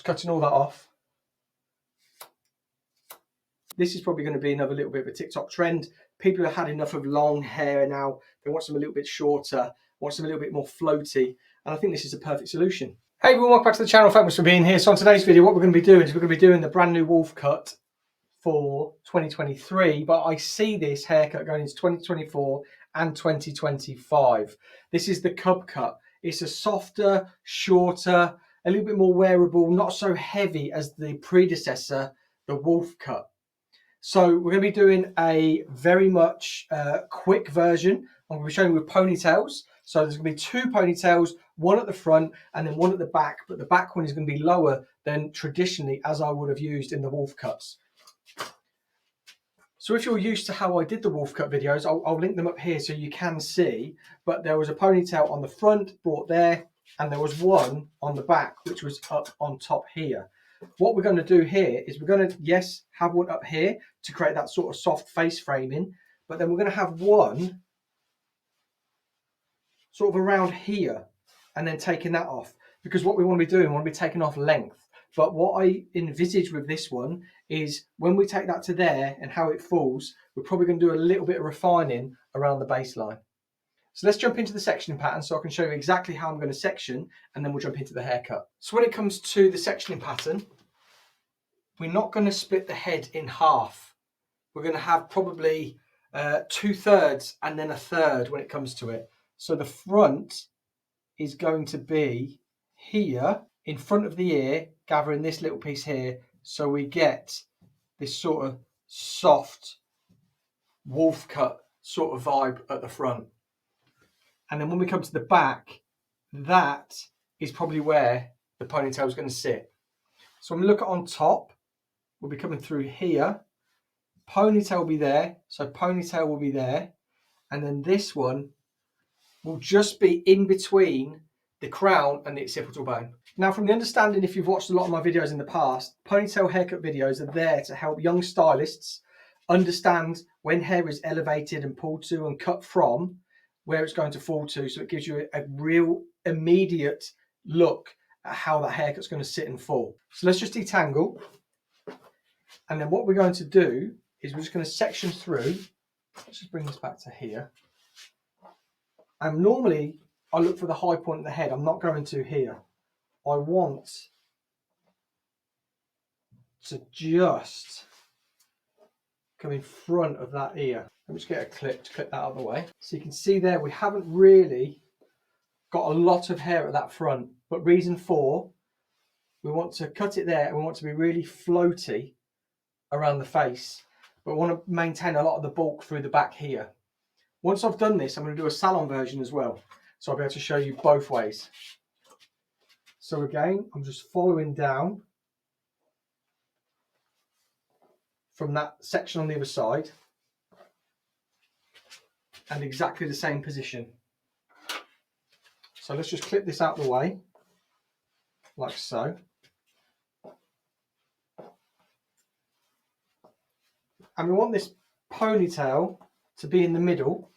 cutting all that off. This is probably going to be another little bit of a TikTok trend. People have had enough of long hair now. They want some a little bit shorter, want some a little bit more floaty. And I think this is a perfect solution. Hey everyone, welcome back to the channel. Thanks for being here. So on today's video, what we're going to be doing is we're going to be doing the brand new wolf cut for 2023. But I see this haircut going into 2024 and 2025. This is the CUB cut. It's a softer, shorter, a little bit more wearable, not so heavy as the predecessor, the wolf cut. So we're going to be doing a very much quick version. I'm going to be showing you with ponytails. So there's going to be two ponytails, one at the front and then one at the back. But the back one is going to be lower than traditionally as I would have used in the wolf cuts. So if you're used to how I did the wolf cut videos, I'll link them up here so you can see. But there was a ponytail on the front brought there, and there was one on the back which was up on top here. What we're going to do here is we're going to, yes, have one up here to create that sort of soft face framing, but then we're going to have one sort of around here and then taking that off, because what we want to be doing, we want to be taking off length. But what I envisage with this one is when we take that to there and how it falls, we're probably going to do a little bit of refining around the baseline. So let's jump into the sectioning pattern so I can show you exactly how I'm going to section, and then we'll jump into the haircut. So when it comes to the sectioning pattern, we're not going to split the head in half. We're going to have probably 2/3 and then 1/3 when it comes to it. So the front is going to be here in front of the ear, gathering this little piece here, so we get this sort of soft wolf cut sort of vibe at the front. And then when we come to the back, that is probably where the ponytail is going to sit. So when we look at on top, we'll be coming through here. Ponytail will be there. So ponytail will be there. And then this one will just be in between the crown and the occipital bone. Now, from the understanding, if you've watched a lot of my videos in the past, ponytail haircut videos are there to help young stylists understand when hair is elevated and pulled to and cut from, where it's going to fall to, so it gives you a real immediate look at how that haircut's going to sit and fall. So let's just detangle, and then what we're going to do is we're just going to section through. Let's just bring this back to here. And normally I look for the high point of the head. I'm not going to here. I want to just come in front of that ear. Let me just get a clip to clip that out of the way. So you can see there, we haven't really got a lot of hair at that front, but reason for, we want to cut it there and we want to be really floaty around the face, but we want to maintain a lot of the bulk through the back here. Once I've done this, I'm going to do a salon version as well, so I'll be able to show you both ways. So again, I'm just following down from that section on the other side, and exactly the same position. So let's just clip this out of the way, like so. And we want this ponytail to be in the middle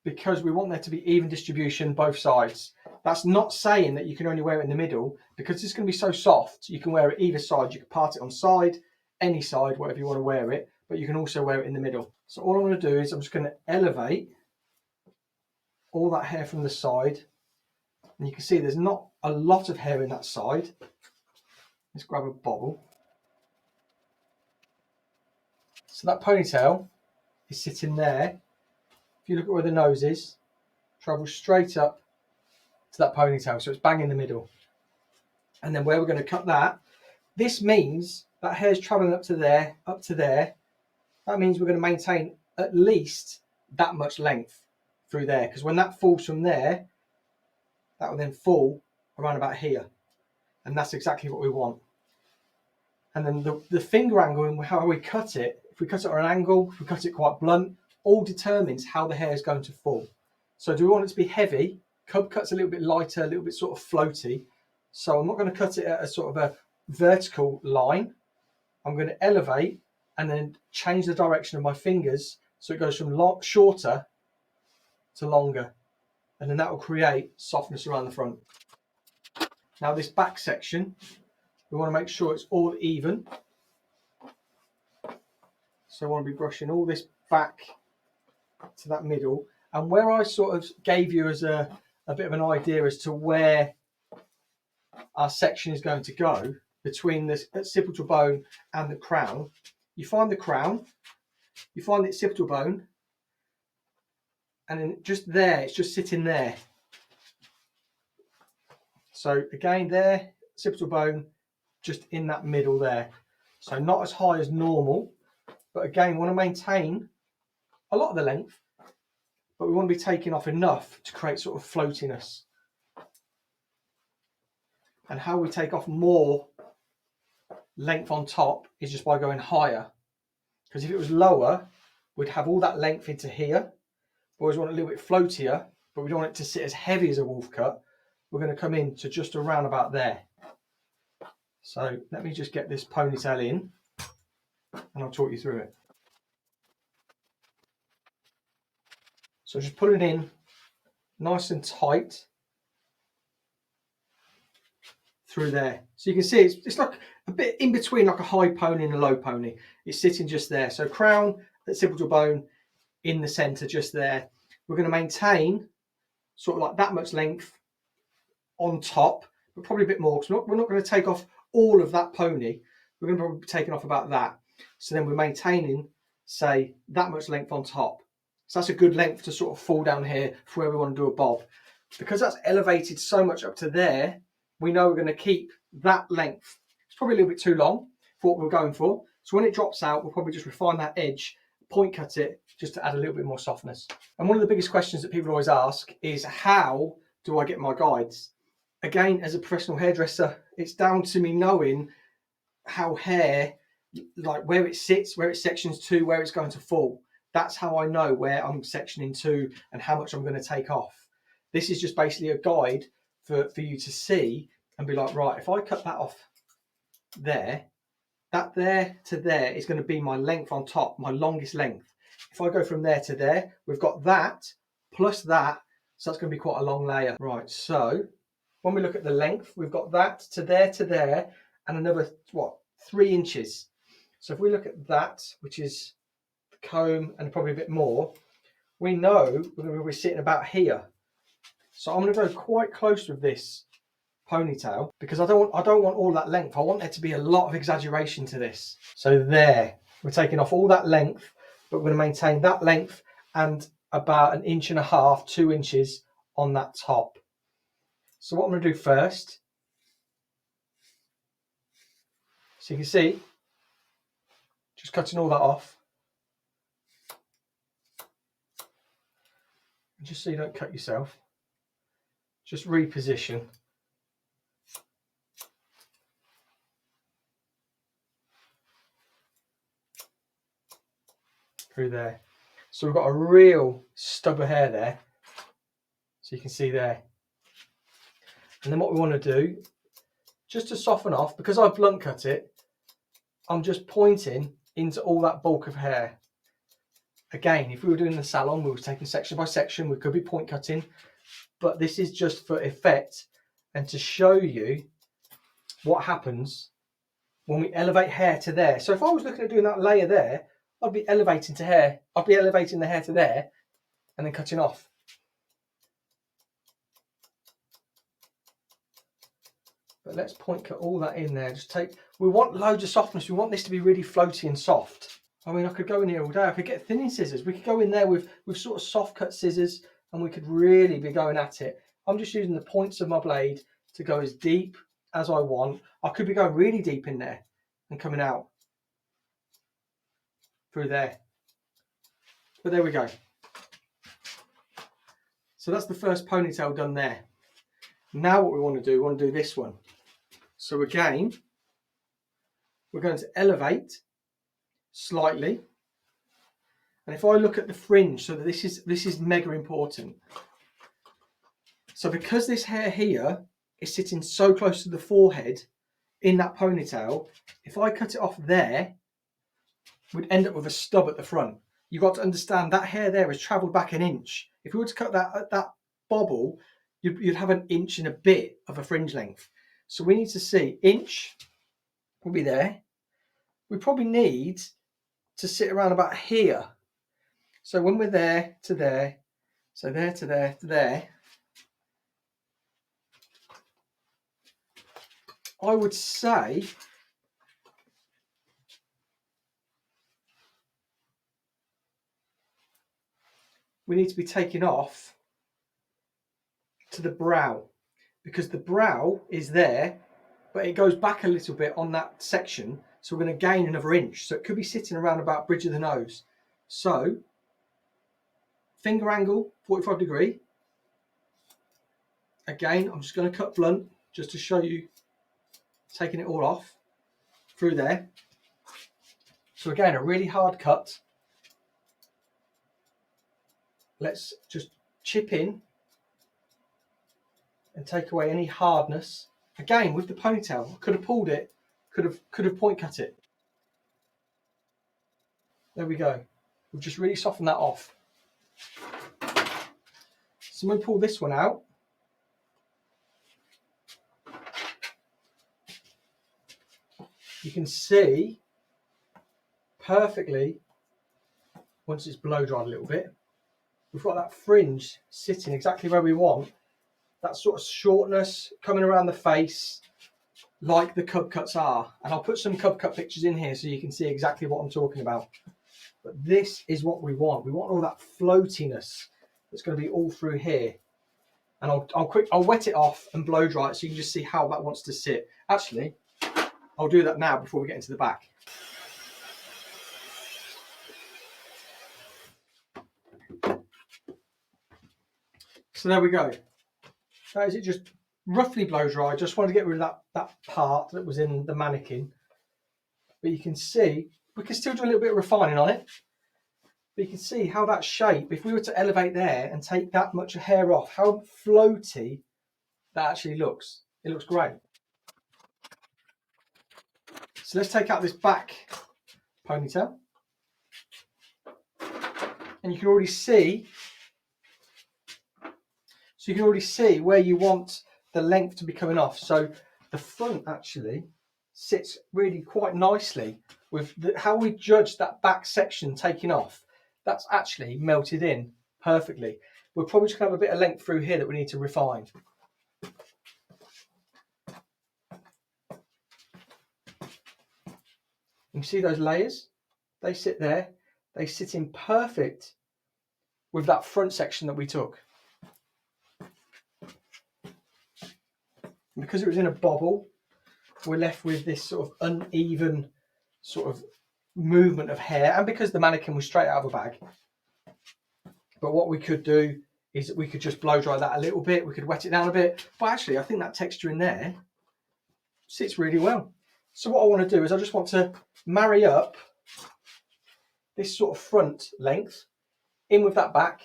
because we want there to be even distribution both sides. That's not saying that you can only wear it in the middle, because it's going to be so soft. You can wear it either side. You can part it on side, any side, whatever you want to wear it, but you can also wear it in the middle. So all I'm going to do is I'm just going to elevate all that hair from the side, and you can see there's not a lot of hair in that side. Let's grab a bobble. So that ponytail is sitting there. If you look at where the nose is, travel straight up to that ponytail, so it's bang in the middle. And then where we're going to cut that, this means that hair's traveling up to there, up to there. That means we're going to maintain at least that much length through there, because when that falls from there, that will then fall around about here, and that's exactly what we want. And then the finger angle and how we cut it, if we cut it at an angle, if we cut it quite blunt, all determines how the hair is going to fall. So do we want it to be heavy? CUB cut's a little bit lighter, a little bit sort of floaty. So I'm not going to cut it at a sort of a vertical line. I'm going to elevate and then change the direction of my fingers so it goes from shorter to longer, and then that will create softness around the front. Now this back section, We want to make sure it's all even. So I want to be brushing all this back to that middle. And where I sort of gave you as a bit of an idea as to where our section is going to go between the occipital bone and the crown, you find the crown, you find the occipital bone, and then just there, it's just sitting there. So again there, occipital bone, just in that middle there. So not as high as normal, but again, we want to maintain a lot of the length, but we want to be taking off enough to create sort of floatiness. And how we take off more length on top is just by going higher. Because if it was lower, we'd have all that length into here. We always want it a little bit floatier, but we don't want it to sit as heavy as a wolf cut. We're going to come in to just around about there. So let me just get this ponytail in and I'll talk you through it. So just put it in nice and tight through there. So you can see it's like a bit in between, like a high pony and a low pony. It's sitting just there. So crown, occipital bone in the center just there. We're going to maintain sort of like that much length on top, but probably a bit more, because we're not going to take off all of that pony. We're going to probably be taking off about that. So then we're maintaining, say, that much length on top. So that's a good length to sort of fall down here for where we want to do a bob. Because that's elevated so much up to there, we know we're going to keep that length. It's probably a little bit too long for what we're going for. So when it drops out, we'll probably just refine that edge, point cut it, just to add a little bit more softness. And one of the biggest questions that people always ask is, how do I get my guides? Again, as a professional hairdresser, it's down to me knowing how hair, like where it sits, where it sections to, where it's going to fall. That's how I know where I'm sectioning to and how much I'm going to take off. This is just basically a guide for you to see and be like, right, if I cut that off there, that there to there is going to be my length on top, my longest length. If I go from there to there, we've got that plus that, so that's going to be quite a long layer. Right, so when we look at the length, we've got that to there, and another, what, 3 inches. So if we look at that, which is the comb and probably a bit more, we know we're going to be sitting about here. So I'm going to go quite close with this ponytail because I don't want all that length. I want there to be a lot of exaggeration to this. So there, we're taking off all that length, but we're going to maintain that length and about 1.5 inches, 2 inches on that top. So what I'm going to do first, so you can see, just cutting all that off. Just so you don't cut yourself, just reposition. Through there. So we've got a real stub of hair there. So you can see there. And then what we want to do, just to soften off, because I blunt cut it, I'm just pointing into all that bulk of hair. Again, if we were doing the salon, we were taking section by section, we could be point cutting, but this is just for effect and to show you what happens when we elevate hair to there. So if I was looking at doing that layer there, I'd be elevating to hair. I'd be elevating the hair to there and then cutting off. But let's point cut all that in there. Just take, we want loads of softness. We want this to be really floaty and soft. I mean, I could go in here all day. I could get thinning scissors. We could go in there with sort of soft cut scissors and we could really be going at it. I'm just using the points of my blade to go as deep as I want. I could be going really deep in there and coming out through there. But there we go. So that's the first ponytail done there. Now what we want to do, we want to do this one. So again, we're going to elevate slightly. And if I look at the fringe, so that this is mega important. So because this hair here is sitting so close to the forehead in that ponytail, if I cut it off there, we'd end up with a stub at the front. You've got to understand that hair there has travelled back 1 inch. If we were to cut that bobble, you'd have 1 inch and a bit of a fringe length. So we need to see 1 inch will be there. We probably need to sit around about here. So when we're there to there, so there to there to there, I would say we need to be taking off to the brow, because the brow is there, but it goes back a little bit on that section. So we're going to gain another inch. So it could be sitting around about bridge of the nose. So finger angle, 45 degree. Again, I'm just going to cut blunt just to show you taking it all off through there. So again, a really hard cut. Let's just chip in and take away any hardness. Again, with the ponytail, I could have pulled it, could have point cut it. There we go. We'll just really soften that off. So when we pull this one out, you can see perfectly, once it's blow dried a little bit, we've got that fringe sitting exactly where we want. That sort of shortness coming around the face, like the CUB cuts are. And I'll put some CUB cut pictures in here so you can see exactly what I'm talking about. But this is what we want. We want all that floatiness that's going to be all through here. And I'll wet it off and blow dry it so you can just see how that wants to sit. Actually, I'll do that now before we get into the back. So there we go. That is it, just roughly blow dry. Just wanted to get rid of that part that was in the mannequin. But you can see, we can still do a little bit of refining on it. But you can see how that shape, if we were to elevate there and take that much hair off, how floaty that actually looks. It looks great. So let's take out this back ponytail. And you can already see, where you want the length to be coming off. So the front actually sits really quite nicely with how we judge that back section taking off. That's actually melted in perfectly. We're probably just going to have a bit of length through here that we need to refine. You see those layers? They sit there. They sit in perfect with that front section that we took. And because it was in a bobble, we're left with this sort of uneven sort of movement of hair, and because the mannequin was straight out of a bag. But what we could do is we could just blow dry that a little bit, we could wet it down a bit, but actually I think that texture in there sits really well. So what I want to do is I just want to marry up this sort of front length in with that back,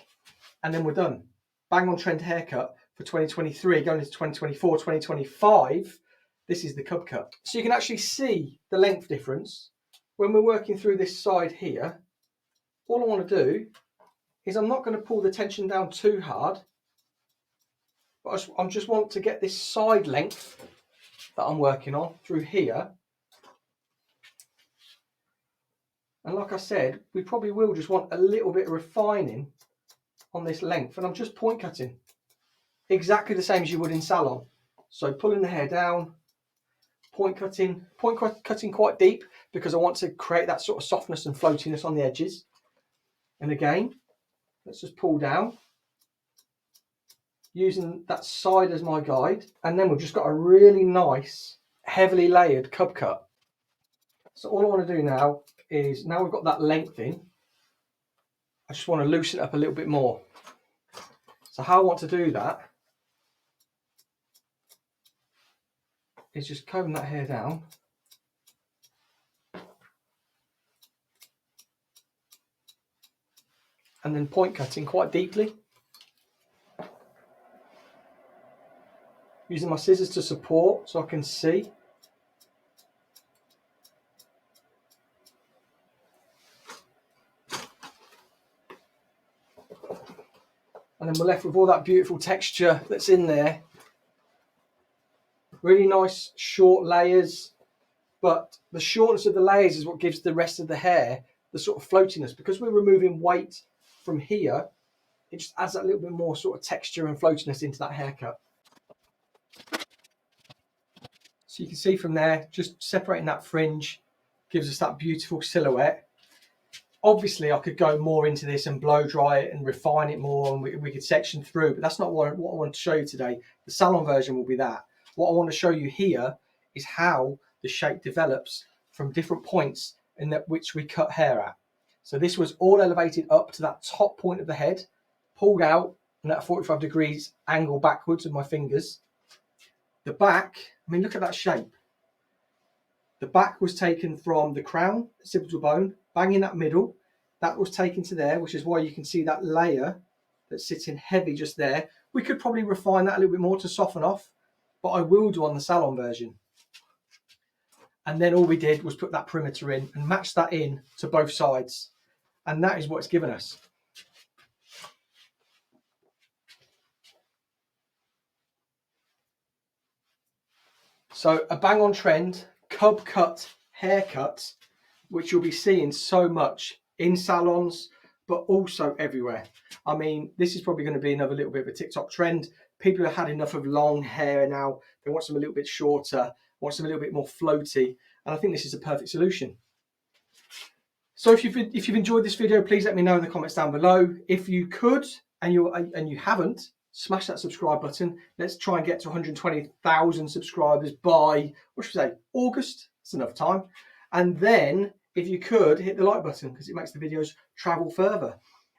and then we're done. Bang on trend haircut for 2023, going into 2024, 2025. This is the CUB cut. So you can actually see the length difference. When we're working through this side here, all I want to do is I'm not going to pull the tension down too hard, but I just want to get this side length that I'm working on through here. And like I said, we probably will just want a little bit of refining on this length, and I'm just point cutting exactly the same as you would in salon. So pulling the hair down, point cutting quite deep because I want to create that sort of softness and floatiness on the edges. And again, let's just pull down using that side as my guide, and then we've just got a really nice heavily layered CUB cut. So all I want to do now is, now we've got that length in, I just want to loosen it up a little bit more. So how I want to do that is just comb that hair down, and then point cutting quite deeply, using my scissors to support so I can see. And then we're left with all that beautiful texture that's in there. Really nice short layers, but the shortness of the layers is what gives the rest of the hair the sort of floatiness. Because we're removing weight from here, it just adds that little bit more sort of texture and floatiness into that haircut. So you can see from there, just separating that fringe gives us that beautiful silhouette. Obviously, I could go more into this and blow dry it and refine it more, and we could section through, but that's not what I want to show you today. The salon version will be that. What I want to show you here is how the shape develops from different points in that which we cut hair at. So this was all elevated up to that top point of the head, pulled out and at a 45 degrees angle backwards with my fingers. The back, I mean, look at that shape. The back was taken from the crown, occipital bone, bang in that middle. That was taken to there, which is why you can see that layer that's sitting heavy just there. We could probably refine that a little bit more to soften off, but I will do on the salon version. And then all we did was put that perimeter in and match that in to both sides. And that is what it's given us. So a bang on trend CUB cut haircut, which you'll be seeing so much in salons, but also everywhere. I mean, this is probably going to be another little bit of a TikTok trend. People have had enough of long hair now. They want some a little bit shorter, want some a little bit more floaty. And I think this is a perfect solution. So if you've enjoyed this video, please let me know in the comments down below. If you could, and you haven't, smash that subscribe button. Let's try and get to 120,000 subscribers by, what should I say, August. That's enough time. And then, if you could, hit the like button, because it makes the videos travel further.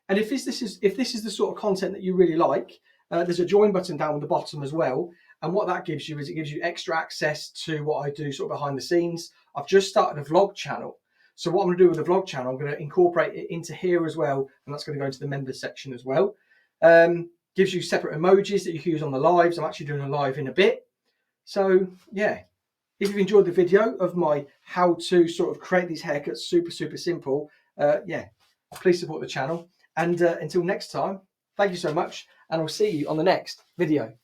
And if this is the sort of content that you really like, there's a join button down at the bottom as well. And what that gives you is it gives you extra access to what I do sort of behind the scenes. I've just started a vlog channel. So what I'm going to do with the vlog channel, I'm going to incorporate it into here as well. And that's going to go into the members section as well. Gives you separate emojis that you can use on the lives. I'm actually doing a live in a bit. So yeah, if you've enjoyed the video of my how to sort of create these haircuts super simple, yeah, please support the channel. And until next time, thank you so much, and I'll see you on the next video.